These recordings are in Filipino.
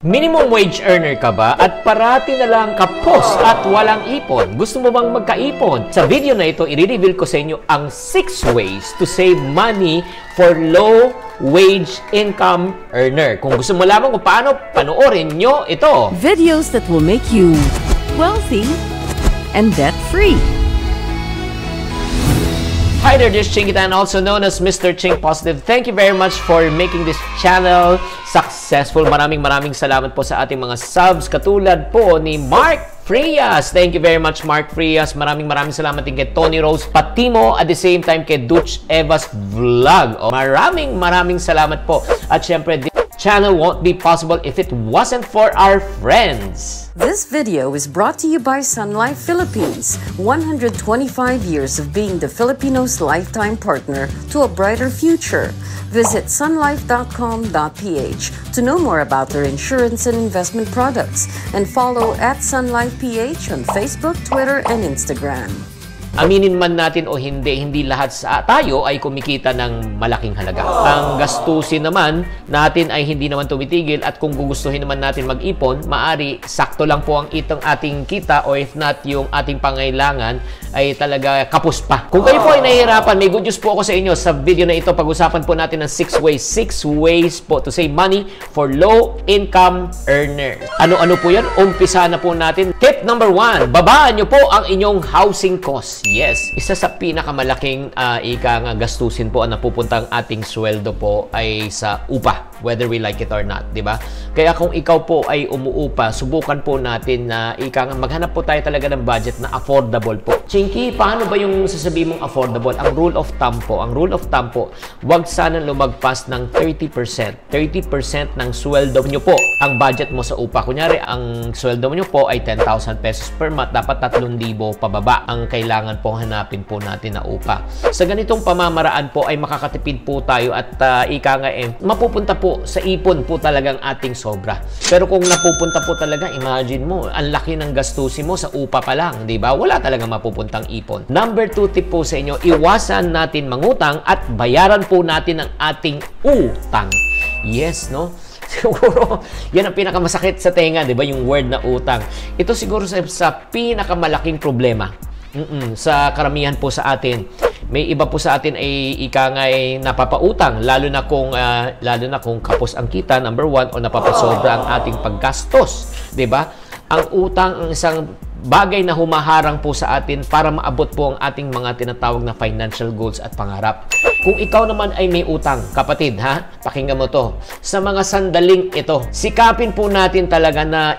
Minimum wage earner ka ba at parati na lang kapos at walang ipon? Gusto mo bang magkaipon? Sa video na ito, i-reveal ko sa inyo ang 6 ways to save money for low wage income earner. Kung gusto mo lamang kung paano, panoorin nyo ito. Videos that will make you wealthy and debt-free. Hi there, this is Chingitan, also known as Mr. Ching Positive. Thank you very much for making this channel successful. Maraming salamat po sa ating mga subs. Katulad po ni Mark Frias. Thank you very much, Mark Frias. Maraming salamat din kay Tony Rose Patimo. At the same time, kay Dutch Evas Vlog. Maraming salamat po. At syempre, this channel won't be possible if it wasn't for our friends. This video is brought to you by Sun Life Philippines. 125 years of being the Filipinos' lifetime partner to a brighter future. Visit sunlife.com.ph to know more about their insurance and investment products, and follow at SunLifePH on Facebook, Twitter, and Instagram. Aminin man natin o hindi lahat sa tayo ay kumikita ng malaking halaga. Ang gastusin naman natin ay hindi naman tumitigil, at kung gugustuhin naman natin mag-ipon, maari sakto lang po ang ating kita, o if not, yung ating pangailangan ay talaga kapos pa. Kung kayo po ay nahihirapan, may good news po ako sa inyo. Sa video na ito, pag-usapan po natin ng 6 ways po to save money for low income earners. Ano po yan? Umpisa na po natin. Tip number 1, babaan nyo po ang inyong housing cost. Yes, isa sa pinakamalaking gastusin po ang napupuntang ating sweldo po ay sa upa, whether we like it or not, di ba? Kaya kung ikaw po ay umuupa, subukan po natin na maghanap po tayo talaga ng budget na affordable po. Chinky, paano ba yung sasabihin mong affordable? Ang rule of thumb po, wag sana lumagpas ng 30%. 30% ng sweldo nyo po ang budget mo sa upa. Kunyari, ang sweldo nyo po ay 10,000 pesos per month, dapat 3,000 pababa ang kailangan po hanapin po natin na upa. Sa ganitong pamamaraan po ay makakatipid po tayo, at mapupunta po sa ipon po talagang ating sobra. Pero kung napupunta po talaga, imagine mo, ang laki ng gastusin mo sa upa pa lang, di ba? Wala talaga mapupuntang ipon. Number 2 tip po sa inyo, iwasan natin mangutang at bayaran po natin ang ating utang. Yes, no? Siguro, yan ang pinakamasakit sa tenga, di ba? Yung word na utang. Ito siguro sa pinakamalaking problema sa karamihan po sa atin. May iba po sa atin ay napapautang, lalo na kung kapos ang kita, number 1, o napapasobra ang ating paggastos, 'di ba? Ang utang ang isang bagay na humaharang po sa atin para maabot po ang ating mga tinatawag na financial goals at pangarap. Kung ikaw naman ay may utang, kapatid, pakinggan mo to. Sa mga sandaling ito, sikapin po natin talaga na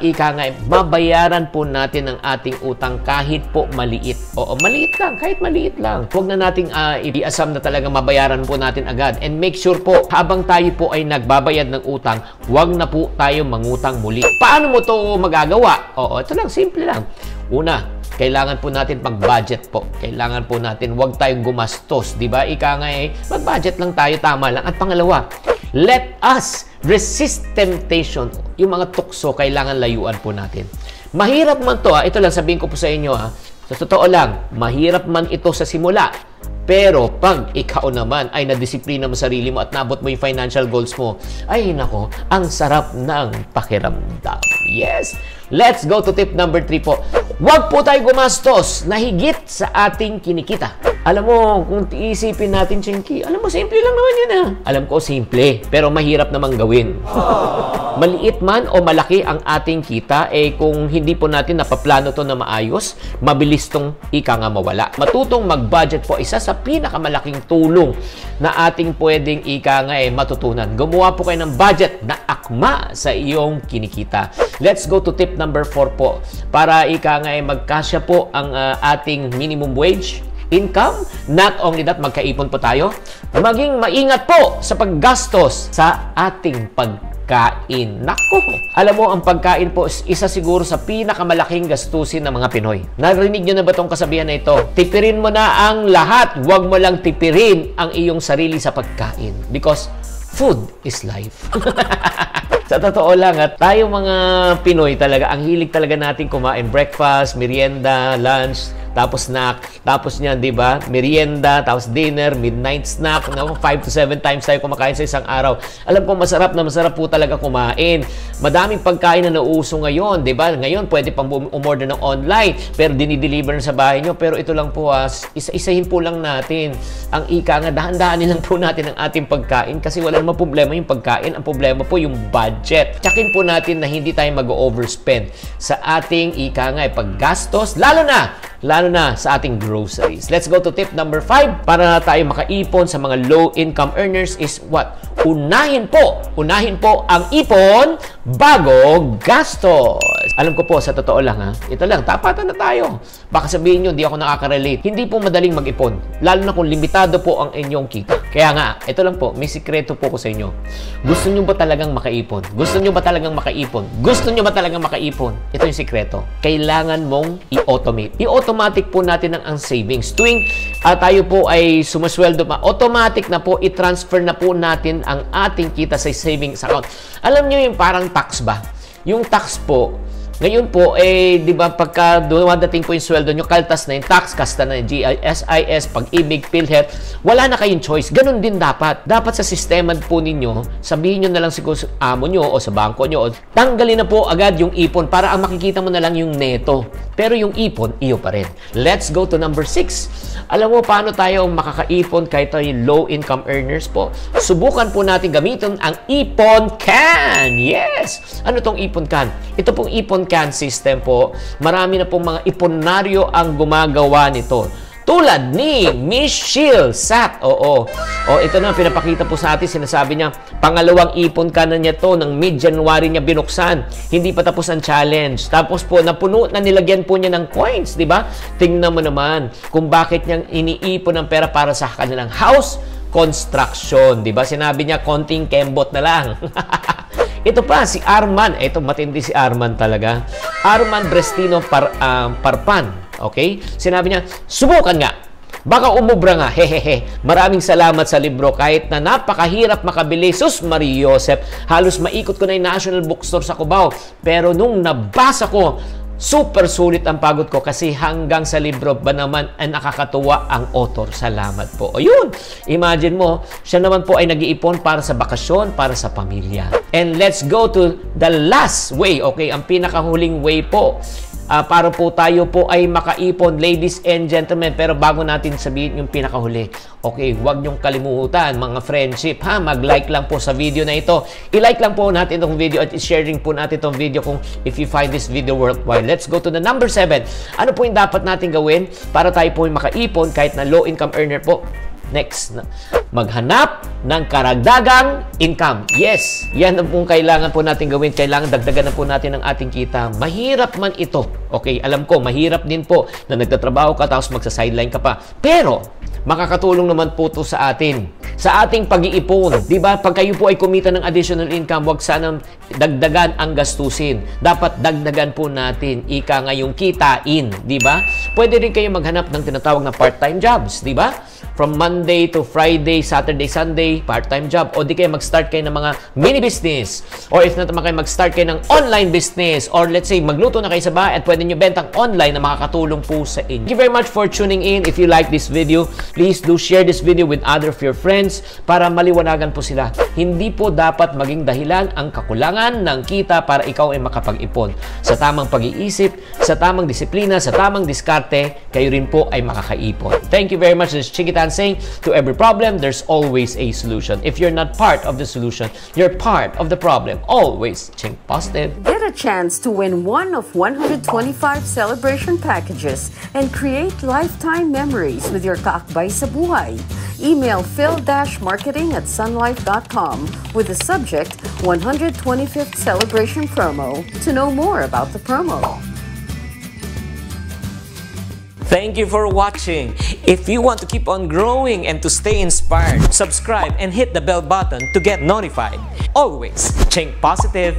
mabayaran po natin ang ating utang kahit po maliit. Oo, maliit lang, kahit maliit lang. Huwag na nating i-assume na talaga mabayaran po natin agad. And make sure po, habang tayo po ay nagbabayad ng utang, huwag na po tayo mangutang muli. Paano mo to magagawa? Oo, ito lang, simple lang. Una, kailangan po natin mag-budget po. Kailangan po natin, huwag tayong gumastos, di ba? Mag-budget lang tayo, tama lang. At pangalawa, let us resist temptation. Yung mga tukso, kailangan layuan po natin. Mahirap man to, ito lang sabihin ko po sa inyo, sa totoo lang, mahirap man ito sa simula. Pero pag ikaw naman ay nadisiplina mo sarili mo at nabot mo yung financial goals mo, ay nako, ang sarap ng pakiramdam. Yes! Let's go to tip number 3 po. Huwag po tayo gumastos na higit sa ating kinikita. Alam mo, kung iisipin natin, Chinky, alam mo, simple lang naman yun Alam ko, simple, pero mahirap namang gawin. Maliit man o malaki ang ating kita, kung hindi po natin napaplano to na maayos, mabilis tong mawala. Matutong mag-budget po, isa sa pinakamalaking tulong na ating pwedeng matutunan. Gumawa po kayo ng budget na akma sa iyong kinikita. Let's go to tip number 4 po. Para magkasya po ang ating minimum wage income. Not only that, magkaipon po tayo. Maging maingat po sa paggastos sa ating pagkain. Nako! Alam mo, ang pagkain po isa siguro sa pinakamalaking gastusin ng mga Pinoy. Narinig nyo na ba itong kasabihan na ito? Tipirin mo na ang lahat. Huwag mo lang tipirin ang iyong sarili sa pagkain. Because food is life. Sa totoo lang, tayo mga Pinoy talaga, ang hilig talaga natin kumain breakfast, merienda, lunch, tapos snack, tapos niyan, di ba? Merienda, tapos dinner, midnight snack. 5 to 7 times tayo kumakain sa isang araw. Alam ko, masarap po talaga kumain. Madaming pagkain na nauuso ngayon, di ba? Ngayon, pwede pang umorder ng online, pero dinideliver na sa bahay nyo. Pero ito lang po, isa-isahin po lang natin. Ang ika nga, dahan-dahanin lang po natin ang ating pagkain kasi wala namang problema yung pagkain. Ang problema po yung budget. Tsakin po natin na hindi tayo mag-overspend sa ating ika nga, paggastos, lalo na sa ating groceries. Let's go to tip number 5 para tayo makaipon sa mga low-income earners is what? Unahin po ang ipon bago gastos. Alam ko po, sa totoo lang ito lang, tapatan na tayo. Baka sabihin nyo, hindi ako nakaka-relate. Hindi po madaling mag-ipon, lalo na kung limitado po ang inyong kita. Kaya nga, ito lang po, may sikreto po ko sa inyo. Gusto nyo ba talagang makaipon? Gusto nyo ba talagang makaipon? Ito yung sikreto. Kailangan mong i-automate. I-automatic po natin ang savings. Tuwing tayo po ay sumasweldo pa, automatic na po, i-transfer na po natin ang ating kita sa savings account. Alam nyo yung parang tax ba? Yung tax po, ngayon po, di ba, pagka dumadating po yung sweldo nyo, kaltas na yung tax, kasta na yung GIS, Pag-ibig, PhilHealth, wala na kayong choice. Ganun din dapat. Dapat sa sistema po ninyo, sabihin nyo na lang siguro sa amo nyo o sa bangko nyo, tanggalin na po agad yung ipon para ang makikita mo na lang yung neto. Pero yung ipon, iyo pa rin. Let's go to number 6. Alam mo paano tayo makakaipon kahit tayo low-income earners po? Subukan po natin gamitin ang Ipon Can. Yes! Ano tong Ipon Can? Ito pong Ipon Can system po, marami na pong mga iponaryo ang gumagawa nito. Tulad ni Miss Sheil Sat. Ito na, pinapakita po sa atin, sinasabi niya, pangalawang ipon ka na niya to, ng mid-January niya binuksan. Hindi pa tapos ang challenge. Tapos po, napuno na nilagyan po niya ng coins, di ba? Tingnan mo naman kung bakit niyang iniipon ng pera para sa kanilang house construction, di ba? Sinabi niya, konting kembot na lang. Ito pa, si Arman. Ito, matindi si Arman talaga. Arman Brestino Parpan. Okay? Sinabi niya, subukan nga. Baka umubra nga. Hehehe. Maraming salamat sa libro. Kahit na napakahirap makabili. Sus Maria Joseph. Halos maikot ko na yung National Bookstore sa Cubao. Pero nung nabasa ko, super sulit ang pagod ko kasi hanggang sa libro ba naman ay nakakatuwa ang author. Salamat po. O yun, imagine mo, siya naman po ay nag-iipon para sa bakasyon, para sa pamilya. And let's go to the last way. Okay, ang pinakahuling way po. Para po tayo po ay makaipon, ladies and gentlemen. Pero bago natin sabihin yung pinakahuli, okay, huwag niyong kalimutan, mga friendship, mag-like lang po sa video na ito. I-like lang po natin itong video at i-sharing po natin itong video kung if you find this video worthwhile. Let's go to the number 7. Ano po yung dapat natin gawin para tayo po yung makaipon kahit na low-income earner po? Next, maghanap ng karagdagang income. Yes, yan ang pong kailangan po natin gawin. Kailangan dagdagan na po natin ang ating kita. Mahirap man ito. Okay, alam ko, mahirap din po na nagtatrabaho ka tapos magsa-sideline ka pa. Pero, makakatulong naman po ito sa atin. Sa ating pag-iipon. Diba? Pag kayo po ay kumita ng additional income, huwag sanang dagdagan ang gastusin. Dapat dagdagan po natin. Ika nga yung kitain. Diba? Pwede rin kayo maghanap ng tinatawag na part-time jobs. Diba? From Monday to Friday, Saturday, Sunday, part-time job. O di kayo mag-start kayo ng mga mini business. Or if not naman kayo mag-start kayo ng online business. Or let's say, magluto na kayo sa bahay at pwede nyo bentang online na makakatulong po sa inyo. Thank you very much for tuning in. If you like this video, please do share this video with other of your friends para maliwanagan po sila. Hindi po dapat maging dahilan ang kakulangan ng kita para ikaw ay makapag-ipon. Sa tamang pag-iisip, sa tamang disiplina, sa tamang diskarte, kayo rin po ay makakaipon. Thank you very much. This is Chikitan saying, to every problem, there's always a solution. If you're not part of the solution, you're part of the problem. Always think positive. Get a chance to win one of 125 celebration packages and create lifetime memories with your kaakbay sa buhay. Email phil-marketing@sunlife.com with the subject 125th celebration promo to know more about the promo. Thank you for watching. If you want to keep on growing and to stay inspired, subscribe and hit the bell button to get notified. Always think positive.